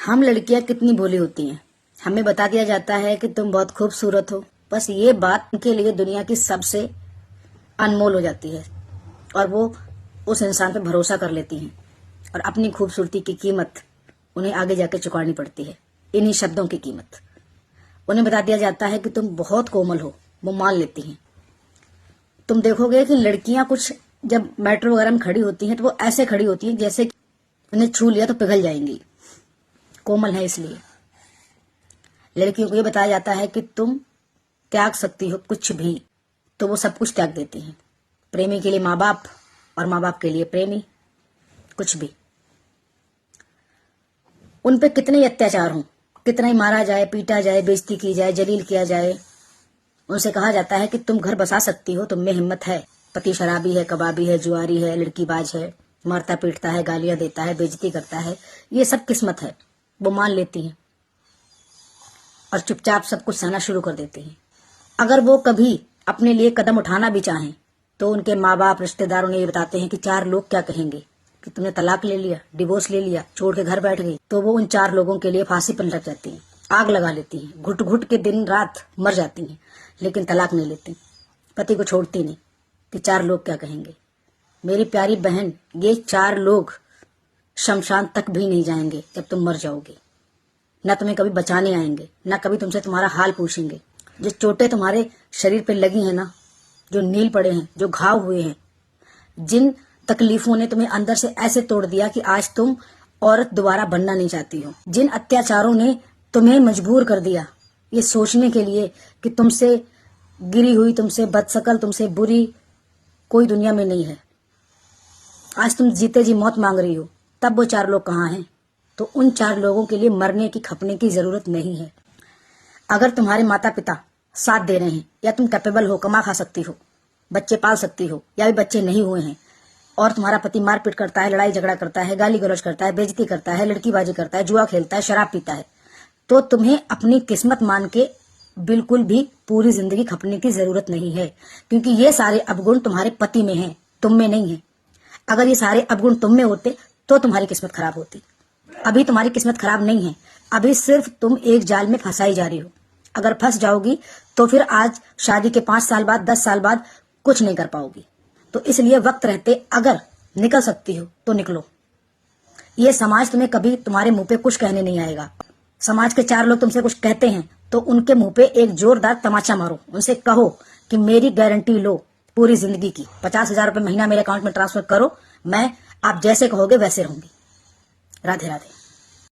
हम लड़कियां कितनी भोली होती हैं। हमें बता दिया जाता है कि तुम बहुत खूबसूरत हो। बस ये बात उनके लिए दुनिया की सबसे अनमोल हो जाती है और वो उस इंसान पे भरोसा कर लेती हैं और अपनी खूबसूरती की कीमत उन्हें आगे जाकर चुकानी पड़ती है। इन्हीं शब्दों की कीमत उन्हें बता दिया जाता है कि तुम बहुत कोमल हो, वो मान लेती हैं। तुम देखोगे कि लड़कियां कुछ जब मेट्रो वगैरह में खड़ी होती हैं तो वो ऐसे खड़ी होती हैं जैसे उन्हें छू लिया तो पिघल जाएंगी। कोमल है इसलिए। लड़कियों को ये बताया जाता है कि तुम त्याग सकती हो कुछ भी, तो वो सब कुछ त्याग देती हैं। प्रेमी के लिए माँ बाप और माँ बाप के लिए प्रेमी, कुछ भी। उन पे कितने ही अत्याचार हों, कितना ही मारा जाए, पीटा जाए, बेइज्जती की जाए, जलील किया जाए, उनसे कहा जाता है कि तुम घर बसा सकती हो, तुम में हिम्मत है। पति शराबी है, कबाबी है, जुआरी है, लड़कीबाज है, मारता पीटता है, गालियां देता है, बेइज्जती करता है, ये सब किस्मत है। वो मान लेती हैं और चुपचाप सब कुछ सहना शुरू कर देती हैं। अगर वो कभी अपने लिए कदम उठाना भी चाहें तो उनके माँ बाप, रिश्तेदार उन्हें ये बताते हैं कि 4 लोग क्या कहेंगे कि तुमने तलाक ले लिया, डिवोर्स ले लिया, छोड़ के घर बैठ गई। तो वो उन 4 लोगों के लिए फांसी पर लग जाती हैं, आग लगा लेती हैं, घुट घुट के दिन रात मर जाती हैं, लेकिन तलाक नहीं लेती, पति को छोड़ती नहीं कि 4 लोग क्या कहेंगे। मेरी प्यारी बहन, ये 4 लोग शमशान तक भी नहीं जाएंगे जब तुम मर जाओगी। न तुम्हें कभी बचाने आएंगे, न कभी तुमसे तुम्हारा हाल पूछेंगे। जो चोटें तुम्हारे शरीर पे लगी हैं ना, जो नील पड़े हैं, जो घाव हुए हैं, जिन तकलीफों ने तुम्हें अंदर से ऐसे तोड़ दिया कि आज तुम औरत दोबारा बनना नहीं चाहती हो, जिन अत्याचारों ने तुम्हें मजबूर कर दिया ये सोचने के लिए कि तुमसे गिरी हुई, तुमसे बदशक्ल, तुमसे बुरी कोई दुनिया में नहीं है। आज तुम जीते जी मौत मांग रही हो, तब वो 4 लोग कहाँ हैं? तो उन 4 लोगों के लिए मरने की, खपने की जरूरत नहीं है। अगर तुम्हारे माता पिता साथ दे रहे हैं या तुम कैपेबल हो, कमा खा सकती हो, बच्चे पाल सकती हो, या भी बच्चे नहीं हुए हैं और तुम्हारा पति मारपीट करता है, लड़ाई झगड़ा करता है, गाली गलौज करता है, बेइज्जती करता है, लड़कीबाजी करता है, जुआ खेलता है, शराब पीता है, तो तुम्हें अपनी किस्मत मान के बिल्कुल भी पूरी जिंदगी खपने की जरूरत नहीं है, क्योंकि ये सारे अवगुण तुम्हारे पति में हैं, तुम में नहीं है। अगर ये सारे अवगुण तुम में होते तो तुम्हारी किस्मत खराब होती। अभी तुम्हारी किस्मत खराब नहीं है, अभी सिर्फ तुम एक जाल में फंसाई जा रही हो। अगर फंस जाओगी तो फिर आज शादी के 5 साल बाद, 10 साल बाद कुछ नहीं कर पाओगी। तो इसलिए वक्त रहते अगर निकल सकती हो तो निकलो। ये समाज तुम्हें कभी तुम्हारे मुंह पे कुछ कहने नहीं आएगा। समाज के 4 लोग तुमसे कुछ कहते हैं तो उनके मुंह पे एक जोरदार तमाचा मारो, उनसे कहो कि मेरी गारंटी लो पूरी जिंदगी की, 50,000 रुपए महीना मेरे अकाउंट में ट्रांसफर करो, मैं आप जैसे कहोगे वैसे रहूंगी। राधे राधे।